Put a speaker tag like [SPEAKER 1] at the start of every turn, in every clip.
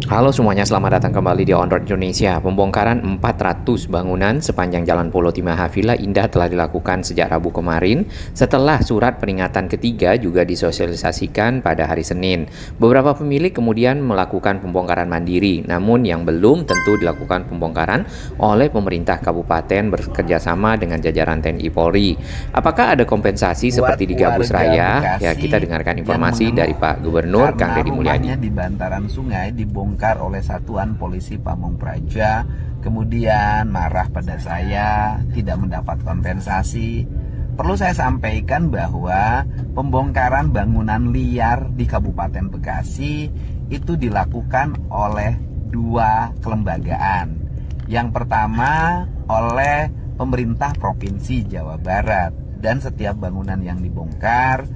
[SPEAKER 1] Halo semuanya, selamat datang kembali di On Road Indonesia. Pembongkaran 400 bangunan sepanjang Jalan Pulau Timaha Villa Indah telah dilakukan sejak Rabu kemarin setelah surat peringatan ketiga juga disosialisasikan pada hari Senin. Beberapa pemilik kemudian melakukan pembongkaran mandiri, namun yang belum tentu dilakukan pembongkaran oleh pemerintah kabupaten bekerjasama dengan jajaran TNI Polri. Apakah ada kompensasi seperti di Gabus Raya? Ya, kita dengarkan informasi dari Pak Gubernur Kang Deddy Mulyadi.
[SPEAKER 2] Di bantaran sungai dibongkar oleh Satuan Polisi Pamung Praja, kemudian marah pada saya, tidak mendapat kompensasi. Perlu saya sampaikan bahwa pembongkaran bangunan liar di Kabupaten Bekasi itu dilakukan oleh dua kelembagaan. Yang pertama oleh pemerintah Provinsi Jawa Barat, dan setiap bangunan yang dibongkar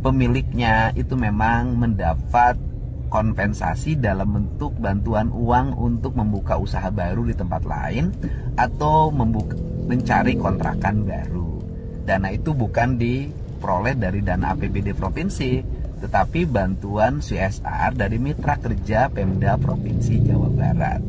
[SPEAKER 2] pemiliknya itu memang mendapat kompensasi dalam bentuk bantuan uang untuk membuka usaha baru di tempat lain atau mencari kontrakan baru. Dana itu bukan diperoleh dari dana APBD provinsi, tetapi bantuan CSR dari mitra kerja Pemda Provinsi Jawa Barat.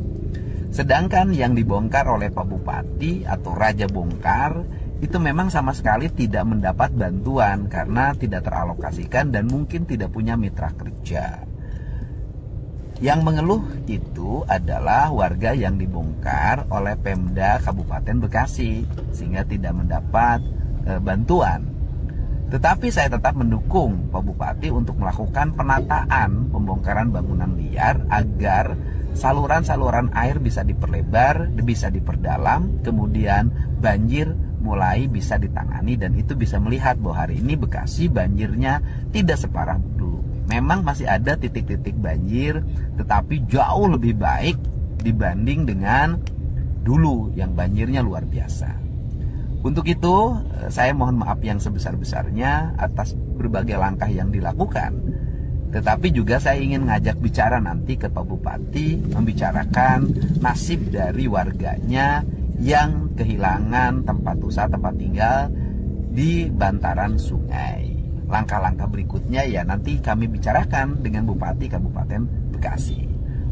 [SPEAKER 2] Sedangkan yang dibongkar oleh Pak Bupati atau Raja Bongkar itu memang sama sekali tidak mendapat bantuan karena tidak teralokasikan dan mungkin tidak punya mitra kerja. Yang mengeluh itu adalah warga yang dibongkar oleh Pemda Kabupaten Bekasi sehingga tidak mendapat bantuan. Tetapi saya tetap mendukung Pak Bupati untuk melakukan penataan pembongkaran bangunan liar agar saluran-saluran air bisa diperlebar, bisa diperdalam, kemudian banjir mulai bisa ditangani, dan itu bisa melihat bahwa hari ini Bekasi banjirnya tidak separah dulu. Memang masih ada titik-titik banjir, tetapi jauh lebih baik dibanding dengan dulu yang banjirnya luar biasa. Untuk itu, saya mohon maaf yang sebesar-besarnya atas berbagai langkah yang dilakukan. Tetapi juga saya ingin ngajak bicara nanti ke Pak Bupati, membicarakan nasib dari warganya yang kehilangan tempat usaha, tempat tinggal di bantaran sungai. Langkah-langkah berikutnya ya nanti kami bicarakan dengan Bupati Kabupaten Bekasi.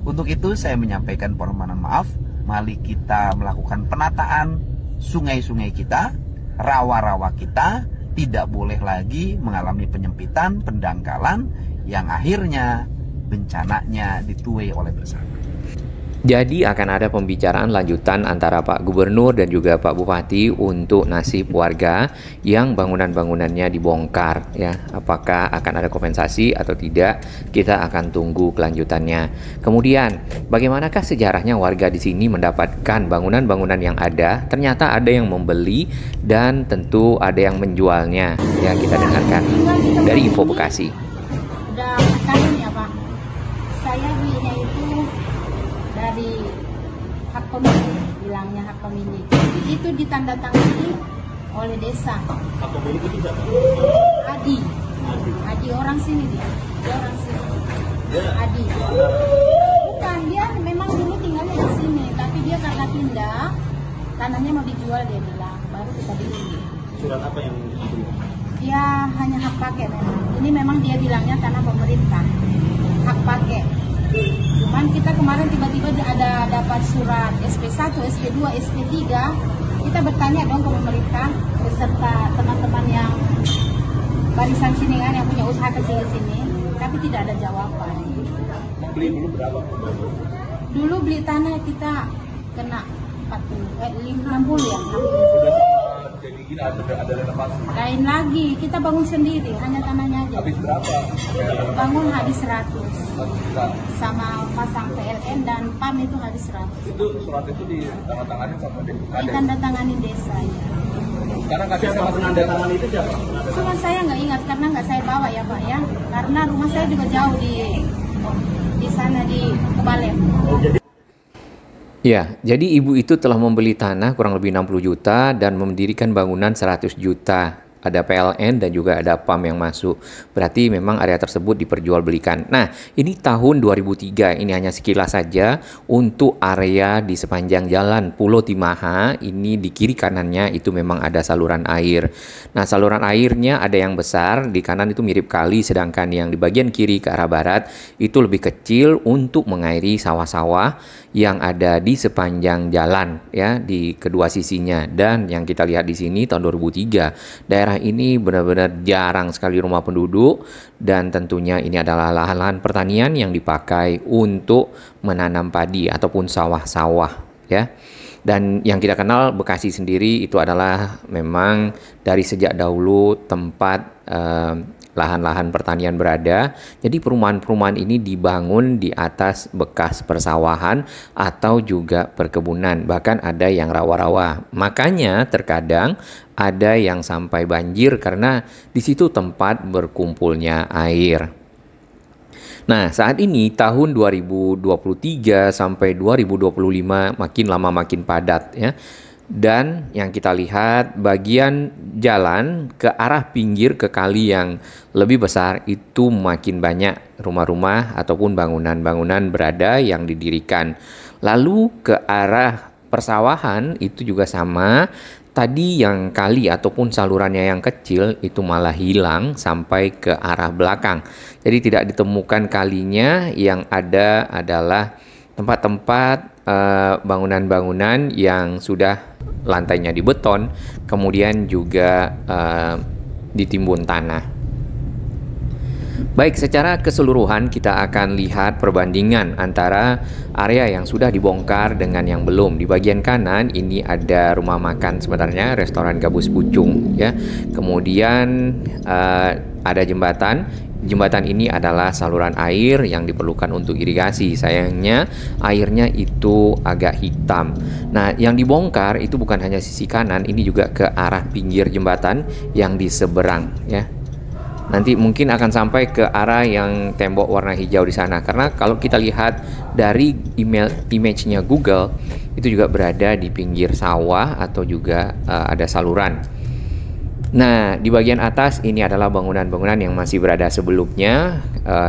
[SPEAKER 2] Untuk itu saya menyampaikan permohonan maaf. Mari kita melakukan penataan sungai-sungai kita, rawa-rawa kita. Tidak boleh lagi mengalami penyempitan, pendangkalan yang akhirnya bencananya dituai oleh bersama.
[SPEAKER 1] Jadi akan ada pembicaraan lanjutan antara Pak Gubernur dan juga Pak Bupati untuk nasib warga yang bangunan-bangunannya dibongkar, ya. Apakah akan ada kompensasi atau tidak? Kita akan tunggu kelanjutannya. Kemudian, bagaimanakah sejarahnya warga di sini mendapatkan bangunan-bangunan yang ada? Ternyata ada yang membeli dan tentu ada yang menjualnya. Ya, kita dengarkan dari Info Bekasi.
[SPEAKER 3] Udah tahun ya Pak, saya belinya itu dari hak pemilik, bilangnya hak pemilik. Itu ditandatangani oleh desa.
[SPEAKER 4] Hak pemilik itu siapa?
[SPEAKER 3] Adi orang sini dia orang sini. Adi. Bukan, dia memang dulu tinggalnya di sini, tapi dia karena pindah, tanahnya mau dijual dia bilang, baru kita beli.
[SPEAKER 4] Surat apa yang diberi?
[SPEAKER 3] Dia hanya hak pakai memang. Ini memang dia bilangnya tanah pemerintah, hak pakai. Cuman kita kemarin tiba-tiba ada dapat surat SP1, SP2, SP3. Kita bertanya dong ke pemerintah beserta teman-teman yang barisan sini kan, yang punya usaha kecil sini, tapi tidak ada jawaban.
[SPEAKER 4] Beli dulu berapa?
[SPEAKER 3] Dulu beli tanah kita kena 60 ya. 60.
[SPEAKER 4] Jadi gini ada renovasi.
[SPEAKER 3] Lain lagi, kita bangun sendiri, hanya tanahnya aja.
[SPEAKER 4] Habis berapa?
[SPEAKER 3] Bangun habis 100. Sama pasang PLN dan PAM itu habis 100.
[SPEAKER 4] Itu surat itu ditandatangani sama desa.
[SPEAKER 3] Ditandatangani desa ya.
[SPEAKER 4] Karena kasih sama penandatangan itu siapa?
[SPEAKER 3] Cuma saya nggak ingat karena nggak saya bawa ya Pak ya. Karena rumah saya juga jauh di sana di Kebalen.
[SPEAKER 1] Ya, jadi ibu itu telah membeli tanah kurang lebih 60 juta dan mendirikan bangunan 100 juta. ada PLN dan juga ada PAM yang masuk. Berarti memang area tersebut diperjualbelikan. Nah, ini tahun 2003, ini hanya sekilas saja untuk area di sepanjang jalan Pulau Timaha. Ini di kiri kanannya itu memang ada saluran air. Nah, saluran airnya ada yang besar, di kanan itu mirip kali, sedangkan yang di bagian kiri ke arah barat itu lebih kecil untuk mengairi sawah-sawah yang ada di sepanjang jalan ya, di kedua sisinya. Dan yang kita lihat di sini tahun 2003, daerah ini benar-benar jarang sekali rumah penduduk, dan tentunya ini adalah lahan-lahan pertanian yang dipakai untuk menanam padi ataupun sawah-sawah ya. Dan yang kita kenal Bekasi sendiri itu adalah memang dari sejak dahulu tempat lahan-lahan pertanian berada. Jadi perumahan-perumahan ini dibangun di atas bekas persawahan atau juga perkebunan, bahkan ada yang rawa-rawa. Makanya terkadang ada yang sampai banjir karena di situ tempat berkumpulnya air. Nah, saat ini tahun 2023 sampai 2025 makin lama makin padat ya. Dan yang kita lihat bagian jalan ke arah pinggir ke kali yang lebih besar itu makin banyak rumah-rumah ataupun bangunan-bangunan berada yang didirikan. Lalu ke arah persawahan itu juga sama. Tadi yang kali ataupun salurannya yang kecil itu malah hilang sampai ke arah belakang. Jadi tidak ditemukan kalinya, yang ada adalah tempat-tempat bangunan-bangunan yang sudah lantainya dibeton, kemudian juga ditimbun tanah. Baik, secara keseluruhan kita akan lihat perbandingan antara area yang sudah dibongkar dengan yang belum. Di bagian kanan ini ada rumah makan sebenarnya, restoran Gabus Pucung ya. Kemudian ada jembatan. Jembatan ini adalah saluran air yang diperlukan untuk irigasi. Sayangnya airnya itu agak hitam. Nah, yang dibongkar itu bukan hanya sisi kanan, ini juga ke arah pinggir jembatan yang di seberang ya. Nanti mungkin akan sampai ke arah yang tembok warna hijau di sana, karena kalau kita lihat dari image-nya Google itu juga berada di pinggir sawah atau juga ada saluran. Nah, di bagian atas ini adalah bangunan-bangunan yang masih berada sebelumnya,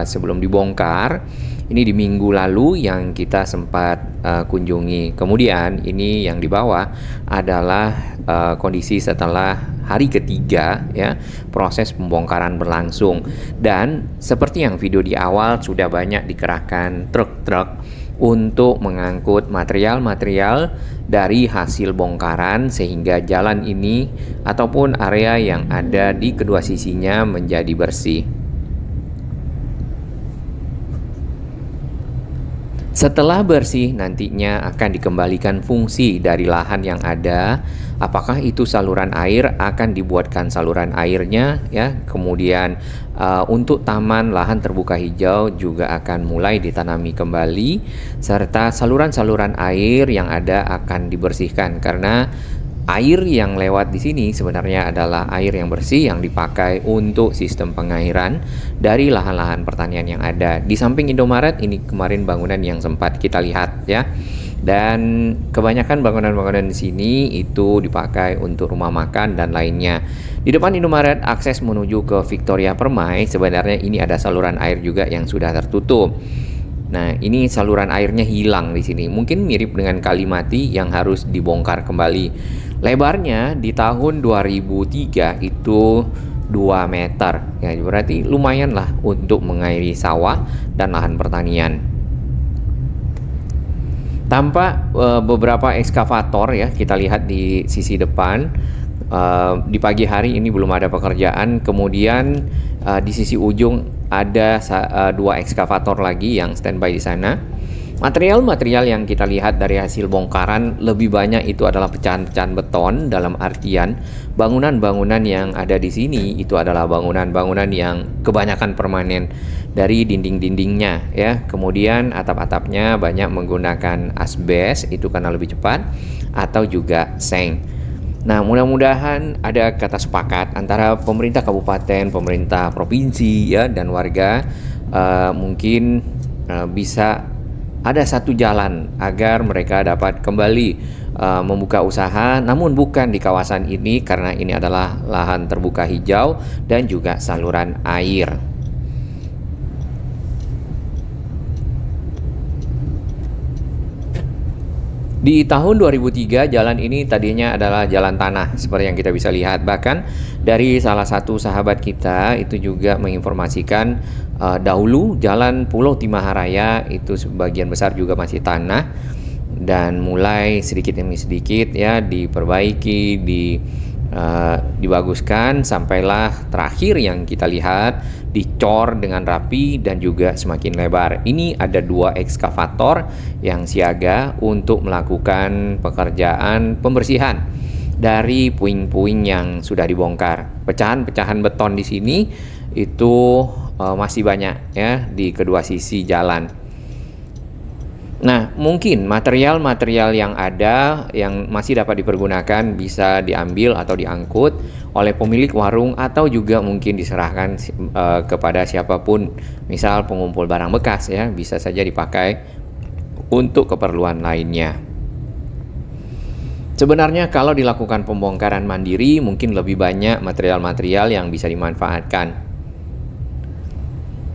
[SPEAKER 1] sebelum dibongkar. Ini di minggu lalu yang kita sempat kunjungi. Kemudian ini yang di bawah adalah kondisi setelah hari ketiga ya, proses pembongkaran berlangsung. Dan seperti yang video di awal, sudah banyak dikerahkan truk-truk untuk mengangkut material-material dari hasil bongkaran, sehingga jalan ini ataupun area yang ada di kedua sisinya menjadi bersih. Setelah bersih, nantinya akan dikembalikan fungsi dari lahan yang ada. Apakah itu saluran air, akan dibuatkan saluran airnya ya. Kemudian untuk taman lahan terbuka hijau juga akan mulai ditanami kembali, serta saluran-saluran air yang ada akan dibersihkan, karena air yang lewat di sini sebenarnya adalah air yang bersih yang dipakai untuk sistem pengairan dari lahan-lahan pertanian yang ada. Di samping Indomaret ini kemarin bangunan yang sempat kita lihat ya. Dan kebanyakan bangunan-bangunan di sini itu dipakai untuk rumah makan dan lainnya. Di depan Indomaret akses menuju ke Victoria Permai, sebenarnya ini ada saluran air juga yang sudah tertutup. Nah, ini saluran airnya hilang di sini. Mungkin mirip dengan Kalimati yang harus dibongkar kembali. Lebarnya di tahun 2003 itu 2 meter. Ya, berarti lumayan lah untuk mengairi sawah dan lahan pertanian. Tampak beberapa ekskavator ya, kita lihat di sisi depan. Di pagi hari ini belum ada pekerjaan. Kemudian di sisi ujung ada 2 ekskavator lagi yang standby di sana. Material-material yang kita lihat dari hasil bongkaran lebih banyak itu adalah pecahan-pecahan beton, dalam artian bangunan-bangunan yang ada di sini itu adalah bangunan-bangunan yang kebanyakan permanen dari dinding-dindingnya ya. Kemudian atap-atapnya banyak menggunakan asbes, itu karena lebih cepat, atau juga seng. Nah, mudah-mudahan ada kata sepakat antara pemerintah kabupaten, pemerintah provinsi ya, dan warga, mungkin bisa ada satu jalan agar mereka dapat kembali membuka usaha, namun bukan di kawasan ini karena ini adalah lahan terbuka hijau dan juga saluran air. Di tahun 2003 jalan ini tadinya adalah jalan tanah seperti yang kita bisa lihat. Bahkan dari salah satu sahabat kita itu juga menginformasikan dahulu jalan Pulau Timaharaya itu sebagian besar juga masih tanah, dan mulai sedikit demi sedikit ya diperbaiki, dibaguskan, sampailah terakhir yang kita lihat dicor dengan rapi dan juga semakin lebar. Ini ada 2 ekskavator yang siaga untuk melakukan pekerjaan pembersihan dari puing-puing yang sudah dibongkar. Pecahan-pecahan beton di sini itu masih banyak ya di kedua sisi jalan. Nah, mungkin material-material yang ada yang masih dapat dipergunakan bisa diambil atau diangkut oleh pemilik warung atau juga mungkin diserahkan kepada siapapun, misal pengumpul barang bekas ya, bisa saja dipakai untuk keperluan lainnya. Sebenarnya kalau dilakukan pembongkaran mandiri mungkin lebih banyak material-material yang bisa dimanfaatkan.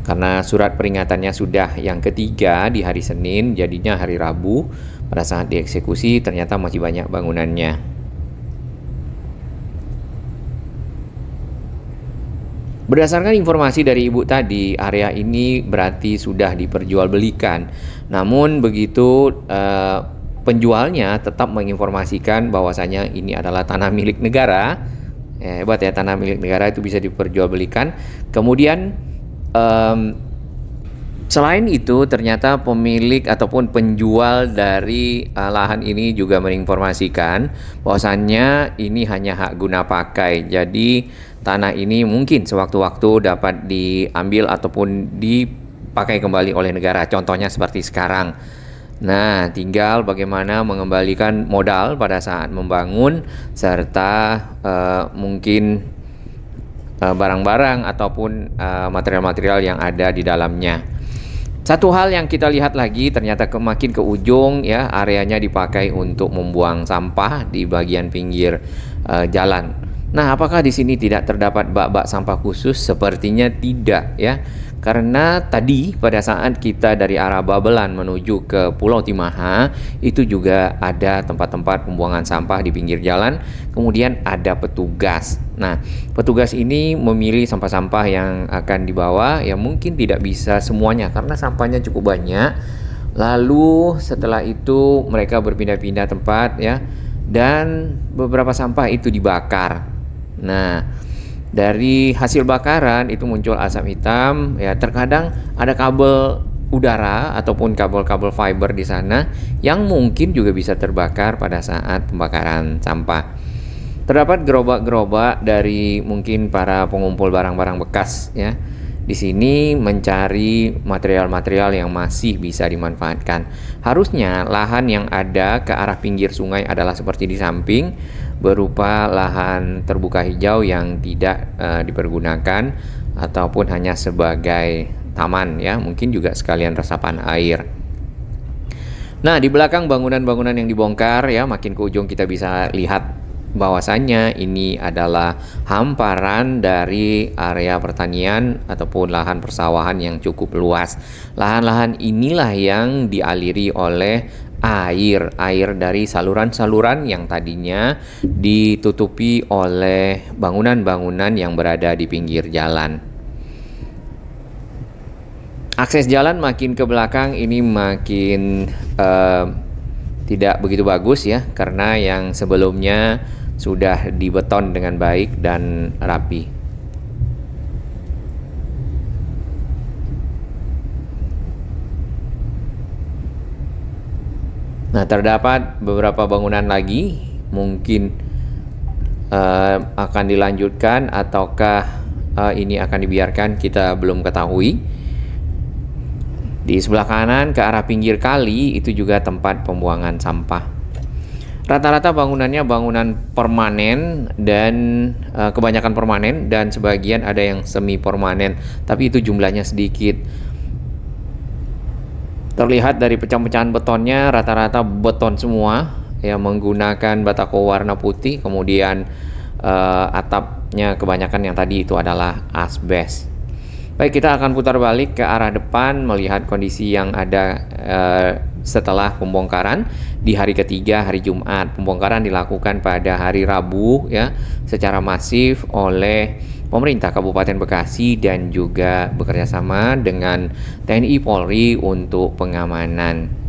[SPEAKER 1] Karena surat peringatannya sudah yang ketiga di hari Senin, jadinya hari Rabu pada saat dieksekusi ternyata masih banyak bangunannya. Berdasarkan informasi dari ibu tadi, area ini berarti sudah diperjualbelikan. Namun begitu penjualnya tetap menginformasikan bahwasanya ini adalah tanah milik negara. Hebat ya, tanah milik negara itu bisa diperjualbelikan. Kemudian selain itu ternyata pemilik ataupun penjual dari lahan ini juga menginformasikan bahwasannya ini hanya hak guna pakai. Jadi tanah ini mungkin sewaktu-waktu dapat diambil ataupun dipakai kembali oleh negara. Contohnya seperti sekarang. Nah, tinggal bagaimana mengembalikan modal pada saat membangun serta mungkin barang-barang ataupun material-material yang ada di dalamnya. Satu hal yang kita lihat lagi, ternyata makin ke ujung ya, areanya dipakai untuk membuang sampah di bagian pinggir jalan. Nah, apakah di sini tidak terdapat bak-bak sampah khusus? Sepertinya tidak ya. Karena tadi pada saat kita dari arah Babelan menuju ke Pulau Timaha itu juga ada tempat-tempat pembuangan sampah di pinggir jalan. Kemudian ada petugas. Nah, petugas ini memilih sampah-sampah yang akan dibawa. Ya mungkin tidak bisa semuanya karena sampahnya cukup banyak. Lalu setelah itu mereka berpindah-pindah tempat ya, dan beberapa sampah itu dibakar. Nah, dari hasil bakaran itu muncul asap hitam ya, terkadang ada kabel udara ataupun kabel-kabel fiber di sana yang mungkin juga bisa terbakar pada saat pembakaran sampah. Terdapat gerobak-gerobak dari mungkin para pengumpul barang-barang bekas ya. Di sini mencari material-material yang masih bisa dimanfaatkan. Harusnya lahan yang ada ke arah pinggir sungai adalah seperti di samping, berupa lahan terbuka hijau yang tidak dipergunakan ataupun hanya sebagai taman ya, mungkin juga sekalian resapan air. Nah, di belakang bangunan-bangunan yang dibongkar ya, makin ke ujung kita bisa lihat bahwasannya ini adalah hamparan dari area pertanian ataupun lahan persawahan yang cukup luas. Lahan-lahan inilah yang dialiri oleh air dari saluran-saluran yang tadinya ditutupi oleh bangunan-bangunan yang berada di pinggir jalan. Akses jalan makin ke belakang ini makin tidak begitu bagus ya, karena yang sebelumnya sudah dibeton dengan baik dan rapi. Nah, terdapat beberapa bangunan lagi mungkin akan dilanjutkan ataukah ini akan dibiarkan, kita belum ketahui. Di sebelah kanan ke arah pinggir kali itu juga tempat pembuangan sampah. Rata-rata bangunannya bangunan permanen dan kebanyakan permanen dan sebagian ada yang semi permanen, tapi itu jumlahnya sedikit. Terlihat dari pecah-pecahan betonnya rata-rata beton semua ya menggunakan batako warna putih, kemudian atapnya kebanyakan yang tadi itu adalah asbes. Baik, kita akan putar balik ke arah depan melihat kondisi yang ada setelah pembongkaran di hari ketiga, hari Jumat. Pembongkaran dilakukan pada hari Rabu ya secara masif oleh pemerintah Kabupaten Bekasi dan juga bekerjasama dengan TNI Polri untuk pengamanan.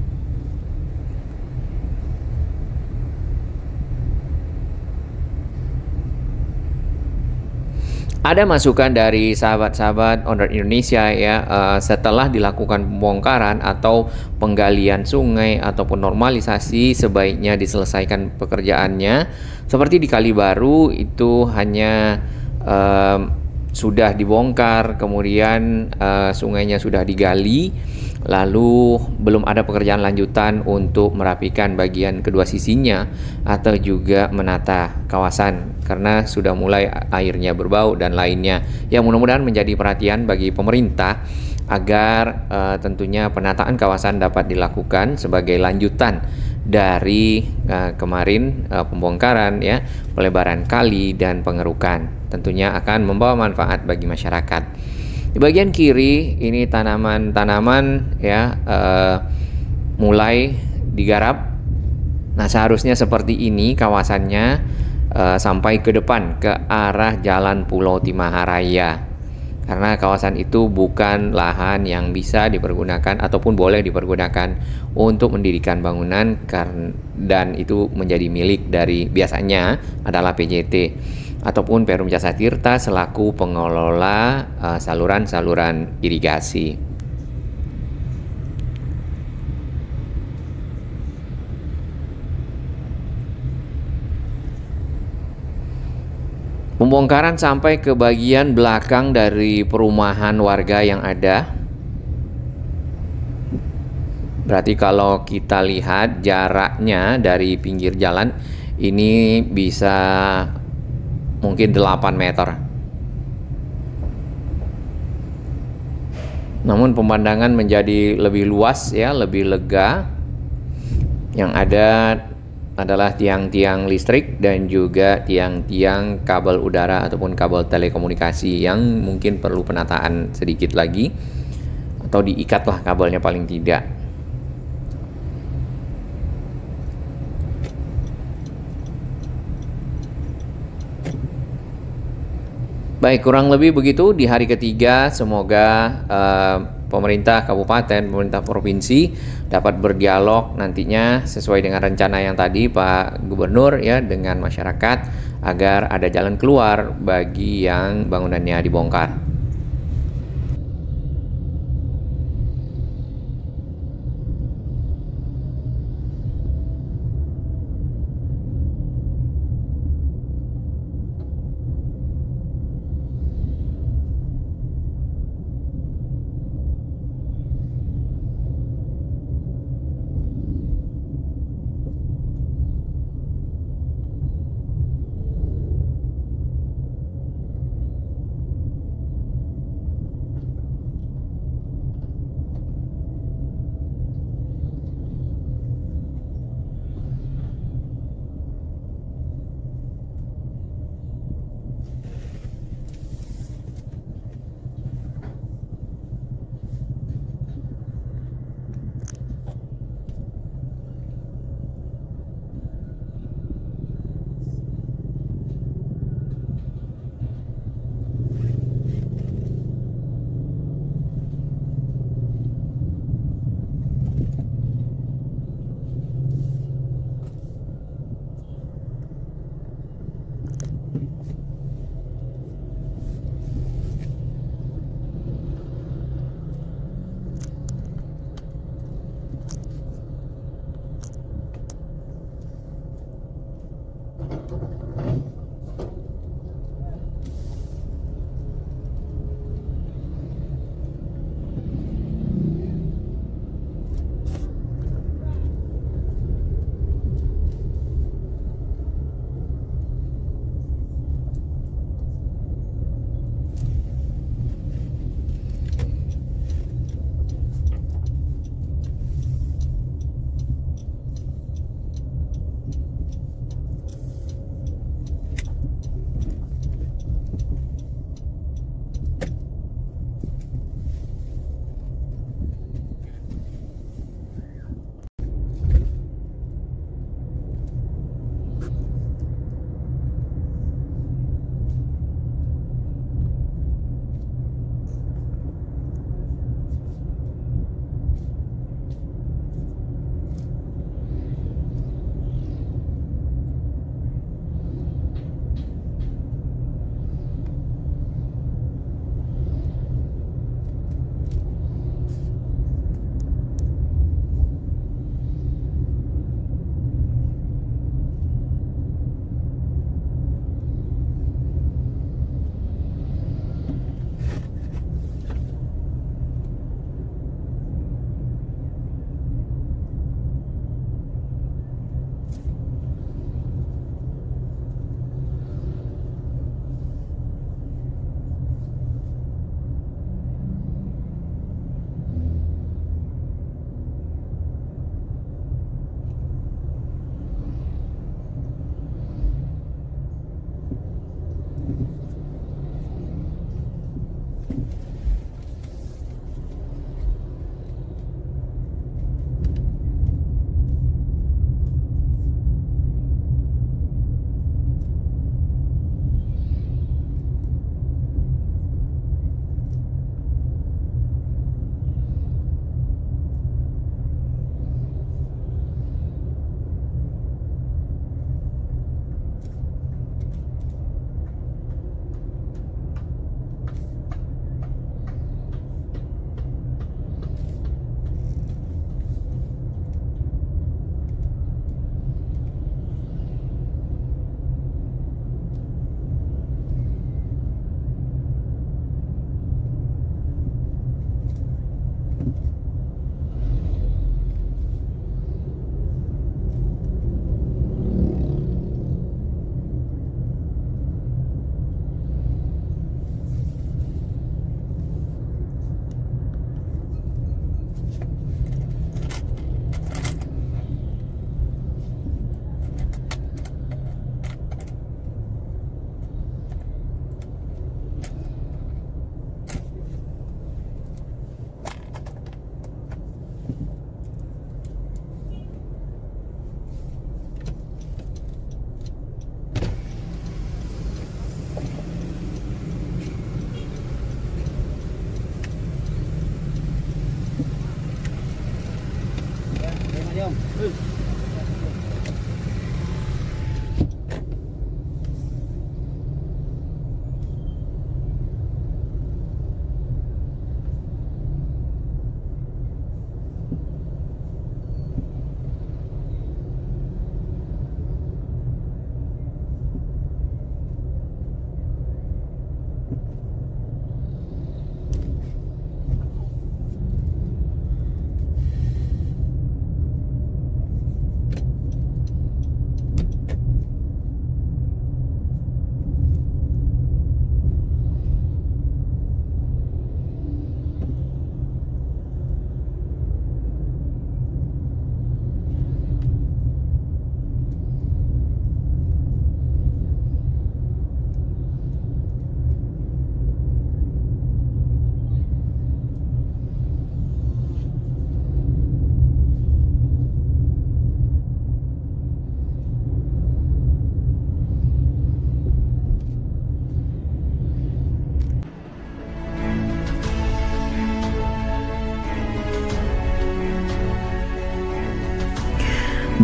[SPEAKER 1] Ada masukan dari sahabat-sahabat Onroad Indonesia ya, setelah dilakukan pembongkaran atau penggalian sungai ataupun normalisasi, sebaiknya diselesaikan pekerjaannya. Seperti di Kalibaru itu hanya sudah dibongkar, kemudian sungainya sudah digali, lalu belum ada pekerjaan lanjutan untuk merapikan bagian kedua sisinya atau juga menata kawasan karena sudah mulai airnya berbau dan lainnya. Ya, mudah-mudahan menjadi perhatian bagi pemerintah agar tentunya penataan kawasan dapat dilakukan sebagai lanjutan dari kemarin pembongkaran ya, pelebaran kali dan pengerukan. Tentunya akan membawa manfaat bagi masyarakat. Di bagian kiri ini tanaman-tanaman ya mulai digarap. Nah, seharusnya seperti ini kawasannya sampai ke depan ke arah Jalan Pulau Timaharaya. Karena kawasan itu bukan lahan yang bisa dipergunakan ataupun boleh dipergunakan untuk mendirikan bangunan dan itu menjadi milik dari biasanya adalah PJT ataupun Perum Jasa Tirta selaku pengelola saluran-saluran irigasi. Pembongkaran sampai ke bagian belakang dari perumahan warga yang ada. Berarti kalau kita lihat jaraknya dari pinggir jalan ini bisa mungkin 8 meter. Namun pemandangan menjadi lebih luas ya, lebih lega. Yang ada adalah tiang-tiang listrik dan juga tiang-tiang kabel udara ataupun kabel telekomunikasi yang mungkin perlu penataan sedikit lagi atau diikatlah kabelnya paling tidak. Baik, kurang lebih begitu di hari ketiga. Semoga pemerintah kabupaten, pemerintah provinsi dapat berdialog nantinya sesuai dengan rencana yang tadi Pak Gubernur ya dengan masyarakat agar ada jalan keluar bagi yang bangunannya dibongkar.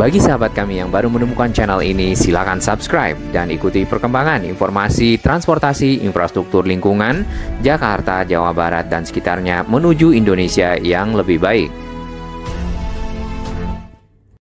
[SPEAKER 1] Bagi sahabat kami yang baru menemukan channel ini, silakan subscribe dan ikuti perkembangan informasi transportasi infrastruktur lingkungan Jakarta, Jawa Barat, dan sekitarnya menuju Indonesia yang lebih baik.